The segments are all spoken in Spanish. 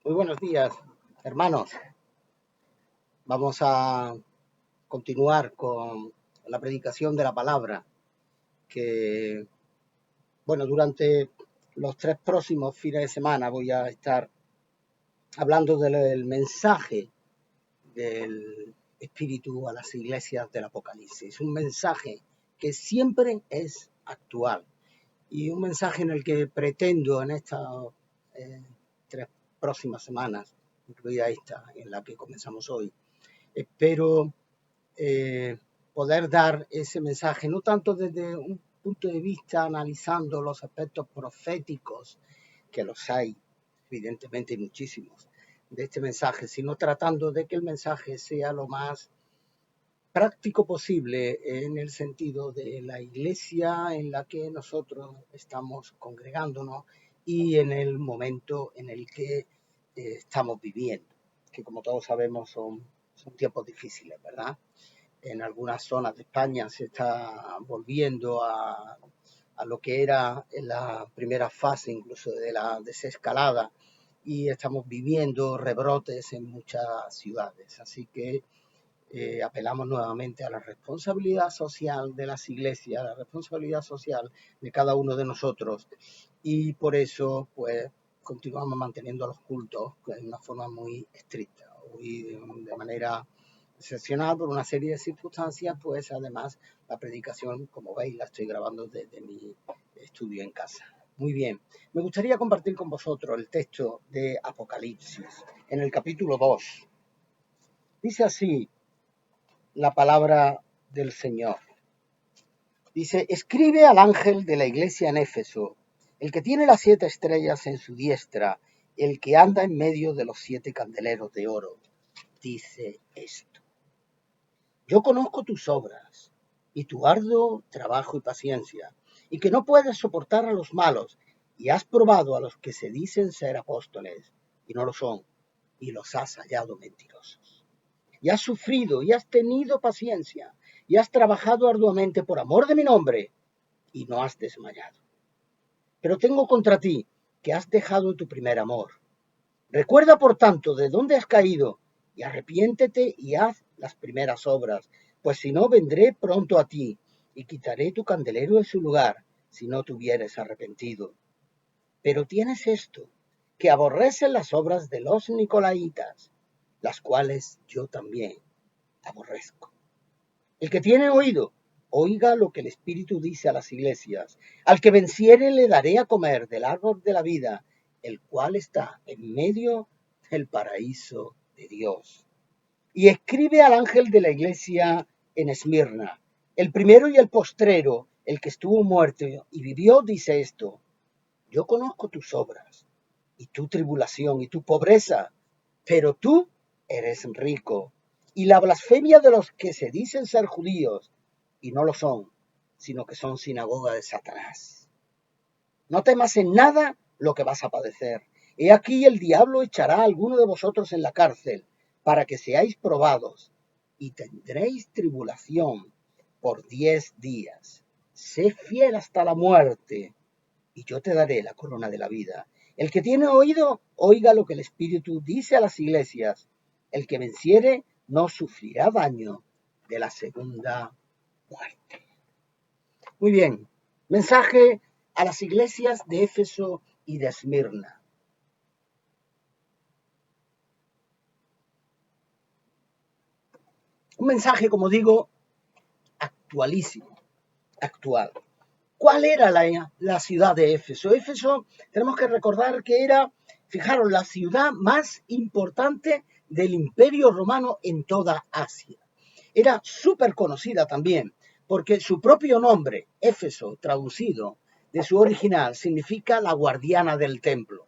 Muy buenos días, hermanos. Vamos a continuar con la predicación de la palabra, que, durante los 3 próximos fines de semana voy a estar hablando del mensaje del Espíritu a las iglesias del Apocalipsis. Un mensaje que siempre es actual y un mensaje en el que pretendo en estas eh, 3 próximas semanas, incluida esta en la que comenzamos hoy, espero eh, poder dar ese mensaje, no tanto desde un punto de vista analizando los aspectos proféticos, que los hay, evidentemente muchísimos, de este mensaje, sino tratando de que el mensaje sea lo más práctico posible en el sentido de la iglesia en la que nosotros estamos congregándonos y en el momento en el que estamos viviendo, que como todos sabemos son tiempos difíciles, ¿verdad? En algunas zonas de España se está volviendo a lo que era en la primera fase incluso de la desescalada y estamos viviendo rebrotes en muchas ciudades. Así que apelamos nuevamente a la responsabilidad social de las iglesias, a la responsabilidad social de cada uno de nosotros y por eso pues continuamos manteniendo los cultos de una forma muy estricta y de manera excepcional por una serie de circunstancias, pues además la predicación, como veis, la estoy grabando desde mi estudio en casa. Muy bien, me gustaría compartir con vosotros el texto de Apocalipsis en el capítulo 2. Dice así la palabra del Señor. Dice, escribe al ángel de la iglesia en Éfeso, el que tiene las 7 estrellas en su diestra, el que anda en medio de los 7 candeleros de oro. Dice esto. Yo conozco tus obras y tu arduo trabajo y paciencia, y que no puedes soportar a los malos, y has probado a los que se dicen ser apóstoles, y no lo son, y los has hallado mentirosos. Y has sufrido y has tenido paciencia y has trabajado arduamente por amor de mi nombre y no has desmayado. Pero tengo contra ti que has dejado tu primer amor. Recuerda, por tanto, de dónde has caído y arrepiéntete y haz las primeras obras, pues si no, vendré pronto a ti y quitaré tu candelero de su lugar si no te hubieres arrepentido. Pero tienes esto, que aborrecen las obras de los nicolaítas, las cuales yo también aborrezco. El que tiene oído, oiga lo que el Espíritu dice a las iglesias. Al que venciere le daré a comer del árbol de la vida, el cual está en medio del paraíso de Dios. Y escribe al ángel de la iglesia en Esmirna, el primero y el postrero, el que estuvo muerto y vivió, dice esto. Yo conozco tus obras y tu tribulación y tu pobreza, pero tú eres rico. Y la blasfemia de los que se dicen ser judíos y no lo son, sino que son sinagoga de Satanás. No temas en nada lo que vas a padecer. He aquí el diablo echará a alguno de vosotros en la cárcel para que seáis probados y tendréis tribulación por 10 días. Sé fiel hasta la muerte y yo te daré la corona de la vida. El que tiene oído, oiga lo que el Espíritu dice a las iglesias. El que venciere no sufrirá daño de la segunda muerte. Muy bien, mensaje a las iglesias de Éfeso y de Esmirna. Un mensaje, como digo, actualísimo, actual. ¿Cuál era la ciudad de Éfeso? Éfeso, tenemos que recordar que era, fijaros, la ciudad más importante del Imperio Romano en toda Asia. Era súper conocida también, porque su propio nombre, Éfeso, traducido de su original, significa la guardiana del templo.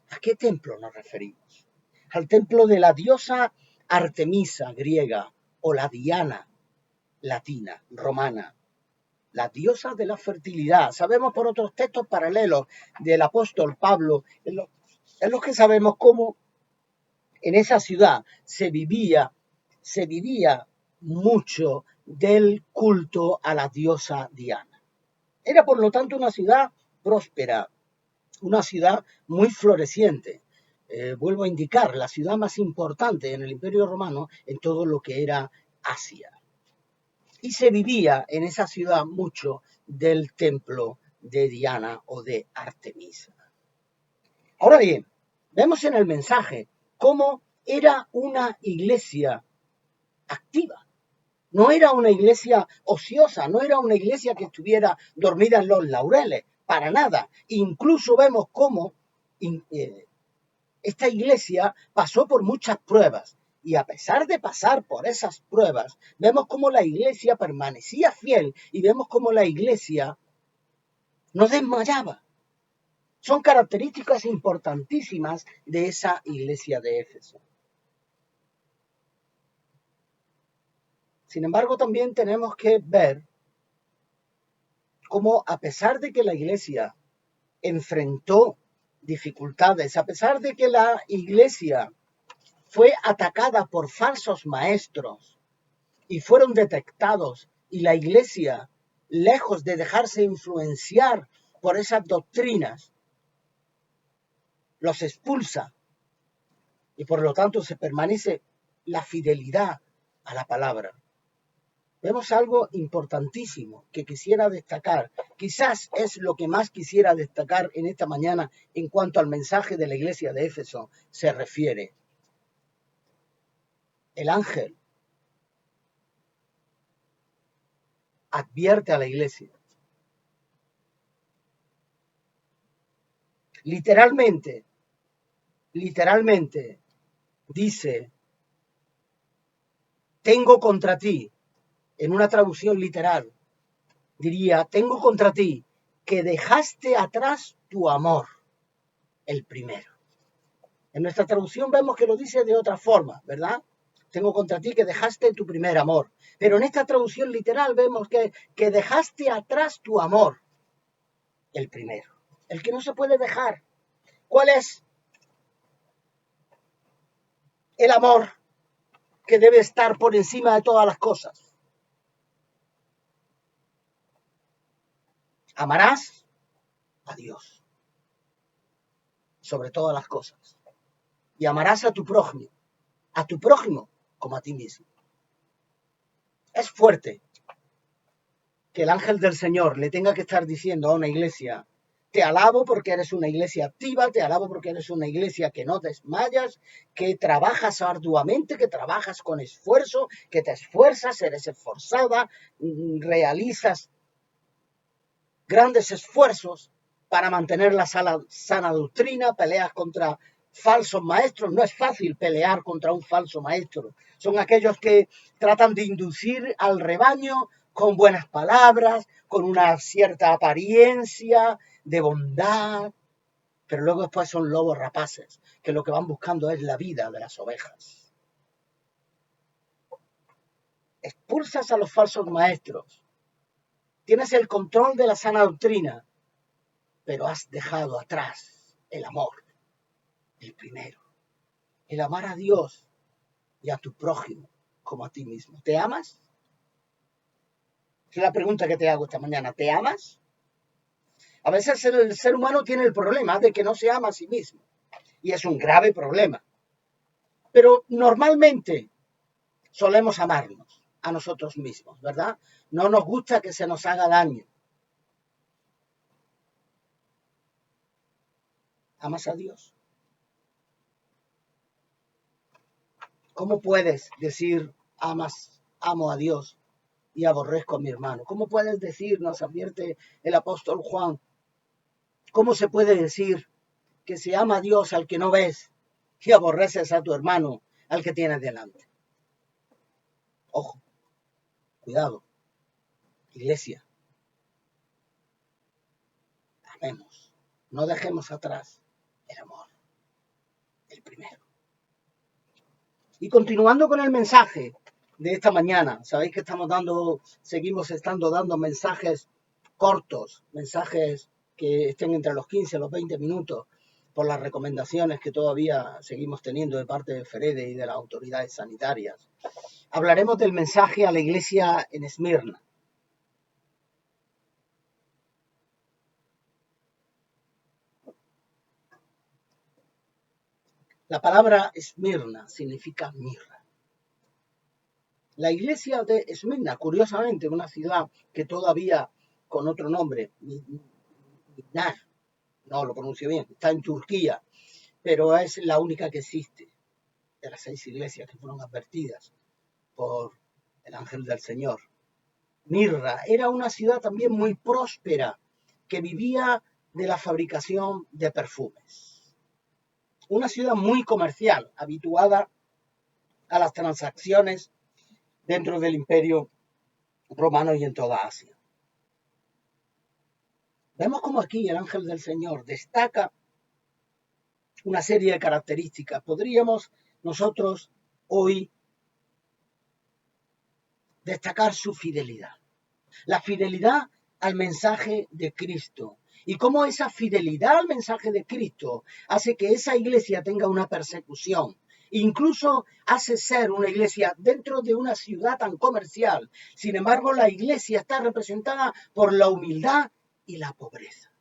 ¿A qué templo nos referimos? Al templo de la diosa Artemisa griega o la Diana latina, romana, la diosa de la fertilidad. Sabemos por otros textos paralelos del apóstol Pablo, en los que sabemos cómo en esa ciudad se vivía mucho del culto a la diosa Diana. Era por lo tanto una ciudad próspera, una ciudad muy floreciente. vuelvo a indicar, la ciudad más importante en el Imperio Romano en todo lo que era Asia. Y se vivía en esa ciudad mucho del templo de Diana o de Artemisa. Ahora bien, vemos en el mensaje cómo era una iglesia activa. No era una iglesia ociosa, no era una iglesia que estuviera dormida en los laureles, para nada. Incluso vemos cómo esta iglesia pasó por muchas pruebas. Y a pesar de pasar por esas pruebas, vemos cómo la iglesia permanecía fiel y vemos cómo la iglesia no desmayaba. Son características importantísimas de esa iglesia de Éfeso. Sin embargo, también tenemos que ver cómo a pesar de que la iglesia enfrentó dificultades, a pesar de que la iglesia fue atacada por falsos maestros y fueron detectados, y la iglesia, lejos de dejarse influenciar por esas doctrinas, los expulsa y por lo tanto se permanece la fidelidad a la palabra. Vemos algo importantísimo que quisiera destacar. Quizás es lo que más quisiera destacar en esta mañana en cuanto al mensaje de la iglesia de Éfeso se refiere. El ángel advierte a la iglesia. Literalmente dice, tengo contra ti, en una traducción literal, diría, tengo contra ti que dejaste atrás tu amor, el primero. En nuestra traducción vemos que lo dice de otra forma, ¿verdad? Tengo contra ti que dejaste tu primer amor. Pero en esta traducción literal vemos que dejaste atrás tu amor, el primero, el que no se puede dejar. ¿Cuál es el amor que debe estar por encima de todas las cosas? Amarás a Dios sobre todas las cosas y amarás a tu prójimo como a ti mismo. Es fuerte que el ángel del Señor le tenga que estar diciendo a una iglesia, te alabo porque eres una iglesia activa, te alabo porque eres una iglesia que no desmayas, que trabajas arduamente, que trabajas con esfuerzo, que te esfuerzas, eres esforzada, realizas grandes esfuerzos para mantener la sana doctrina, peleas contra falsos maestros. No es fácil pelear contra un falso maestro. Son aquellos que tratan de inducir al rebaño con buenas palabras, con una cierta apariencia de bondad, pero luego después son lobos rapaces, que lo que van buscando es la vida de las ovejas. Expulsas a los falsos maestros, tienes el control de la sana doctrina, pero has dejado atrás el amor, el primero, el amar a Dios y a tu prójimo como a ti mismo. ¿Te amas? Es la pregunta que te hago esta mañana. ¿Te amas? A veces el ser humano tiene el problema de que no se ama a sí mismo, y es un grave problema. Pero normalmente solemos amarnos a nosotros mismos, ¿verdad? No nos gusta que se nos haga daño. ¿Amas a Dios? ¿Cómo puedes decir amo a Dios y aborrezco a mi hermano? ¿Cómo puedes decir, nos advierte el apóstol Juan, cómo se puede decir que se ama a Dios al que no ves y aborreces a tu hermano al que tienes delante? Ojo, cuidado, iglesia, amemos, no dejemos atrás el amor, el primero. Y continuando con el mensaje de esta mañana, sabéis que seguimos estando dando mensajes cortos, mensajes que estén entre los 15 y los 20 minutos, por las recomendaciones que todavía seguimos teniendo de parte de Ferede y de las autoridades sanitarias. Hablaremos del mensaje a la iglesia en Esmirna. La palabra Esmirna significa mirra. La iglesia de Esmirna, curiosamente, una ciudad que todavía con otro nombre, Minar, no lo pronuncio bien, está en Turquía, pero es la única que existe de las 6 iglesias que fueron advertidas por el ángel del Señor. Mirra era una ciudad también muy próspera que vivía de la fabricación de perfumes. Una ciudad muy comercial, habituada a las transacciones dentro del Imperio Romano y en toda Asia. Vemos como aquí el ángel del Señor destaca una serie de características. Podríamos nosotros hoy destacar su fidelidad. La fidelidad al mensaje de Cristo. Y cómo esa fidelidad al mensaje de Cristo hace que esa iglesia tenga una persecución. Incluso hace ser una iglesia dentro de una ciudad tan comercial. Sin embargo, la iglesia está representada por la humildad y la pobreza.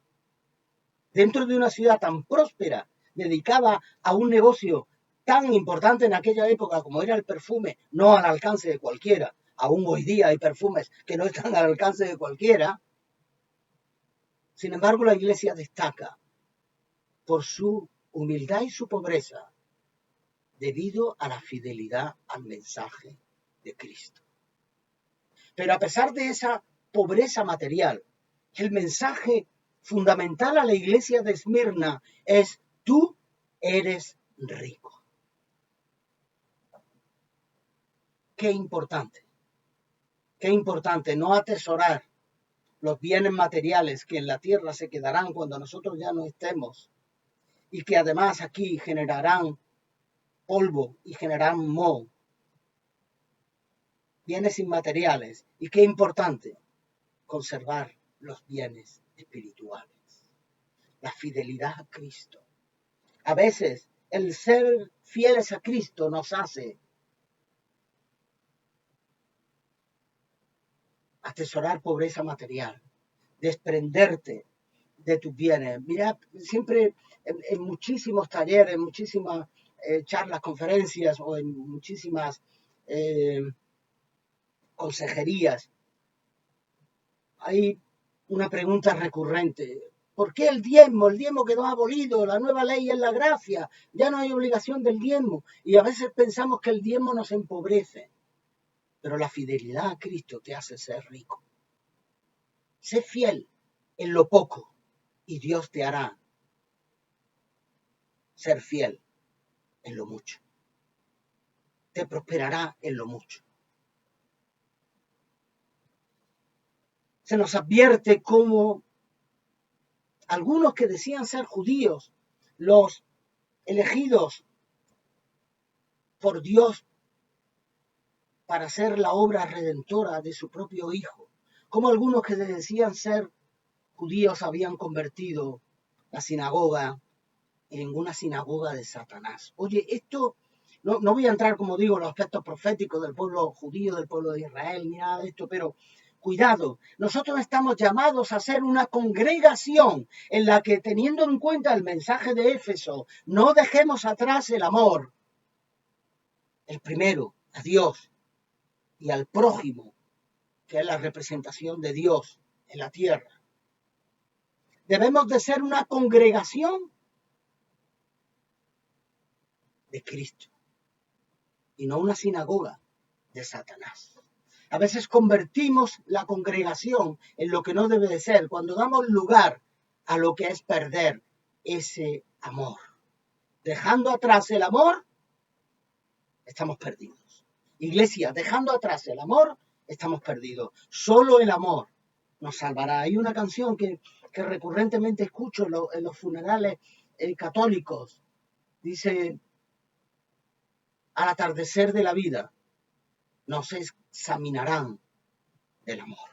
Dentro de una ciudad tan próspera, dedicada a un negocio tan importante en aquella época como era el perfume, no al alcance de cualquiera. Aún hoy día hay perfumes que no están al alcance de cualquiera. Sin embargo, la iglesia destaca por su humildad y su pobreza debido a la fidelidad al mensaje de Cristo. Pero a pesar de esa pobreza material, el mensaje fundamental a la iglesia de Esmirna es: tú eres rico. Qué importante no atesorar los bienes materiales que en la tierra se quedarán cuando nosotros ya no estemos y que además aquí generarán polvo y generarán moho, bienes inmateriales. Y qué importante conservar los bienes espirituales, la fidelidad a Cristo. A veces el ser fieles a Cristo nos hace atesorar pobreza material, desprenderte de tus bienes. Mira, siempre en muchísimos talleres, en muchísimas charlas, conferencias o en muchísimas consejerías, hay una pregunta recurrente. ¿Por qué el diezmo? El diezmo quedó abolido, la nueva ley es la gracia, ya no hay obligación del diezmo. Y a veces pensamos que el diezmo nos empobrece, pero la fidelidad a Cristo te hace ser rico. Sé fiel en lo poco y Dios te hará ser fiel en lo mucho. Te prosperará en lo mucho. Se nos advierte cómo algunos que decían ser judíos, los elegidos por Dios para hacer la obra redentora de su propio Hijo, como algunos que decían ser judíos habían convertido la sinagoga en una sinagoga de Satanás. Oye, esto, no voy a entrar, como digo, en los aspectos proféticos del pueblo judío, del pueblo de Israel, ni nada de esto, pero cuidado, nosotros estamos llamados a ser una congregación en la que, teniendo en cuenta el mensaje de Éfeso, no dejemos atrás el amor, el primero, a Dios y al prójimo, que es la representación de Dios en la tierra. Debemos de ser una congregación de Cristo y no una sinagoga de Satanás. A veces convertimos la congregación en lo que no debe de ser, cuando damos lugar a lo que es perder ese amor. Dejando atrás el amor, estamos perdidos. Iglesia, dejando atrás el amor, estamos perdidos. Solo el amor nos salvará. Hay una canción que recurrentemente escucho en los funerales católicos. Dice: al atardecer de la vida nos examinarán del amor.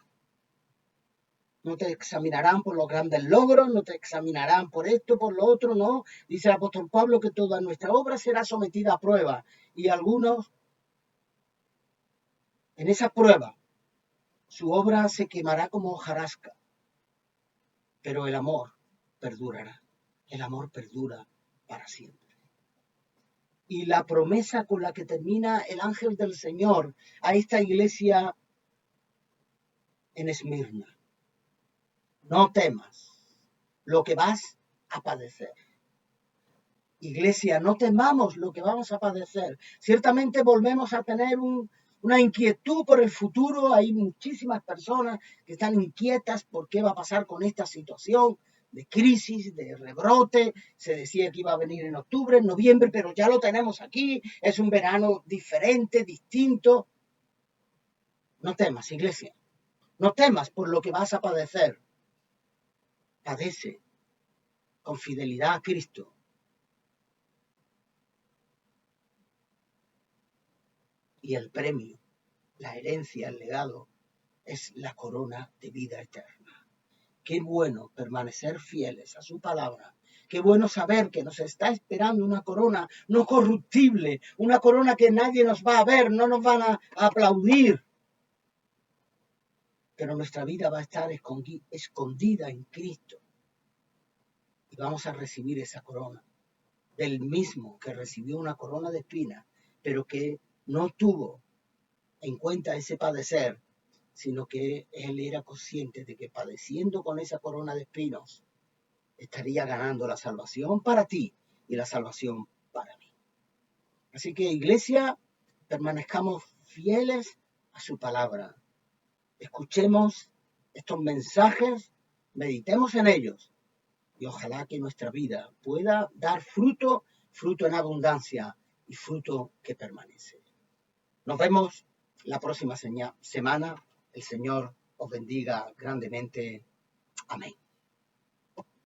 No te examinarán por los grandes logros, no te examinarán por esto, por lo otro, no. Dice el apóstol Pablo que toda nuestra obra será sometida a prueba. Y algunos, en esa prueba, su obra se quemará como hojarasca. Pero el amor perdurará. El amor perdura para siempre. y la promesa con la que termina el ángel del Señor a esta iglesia en Esmirna. No temas lo que vas a padecer. Iglesia, no temamos lo que vamos a padecer. Ciertamente volvemos a tener una inquietud por el futuro. Hay muchísimas personas que están inquietas por qué va a pasar con esta situación de crisis, de rebrote. Se decía que iba a venir en octubre, en noviembre, pero ya lo tenemos aquí. Es un verano diferente, distinto. No temas, iglesia. No temas por lo que vas a padecer. Padece con fidelidad a Cristo. Y el premio, la herencia, el legado, es la corona de vida eterna. Qué bueno permanecer fieles a su palabra. Qué bueno saber que nos está esperando una corona no corruptible, una corona que nadie nos va a ver, no nos van a aplaudir. Pero nuestra vida va a estar escondida en Cristo. Y vamos a recibir esa corona del mismo que recibió una corona de espinas, pero que no tuvo en cuenta ese padecer, sino que él era consciente de que padeciendo con esa corona de espinos, estaría ganando la salvación para ti y la salvación para mí. Así que, iglesia, permanezcamos fieles a su palabra. Escuchemos estos mensajes, meditemos en ellos y ojalá que nuestra vida pueda dar fruto, fruto en abundancia y fruto que permanece. Nos vemos la próxima semana. El Señor os bendiga grandemente. Amén.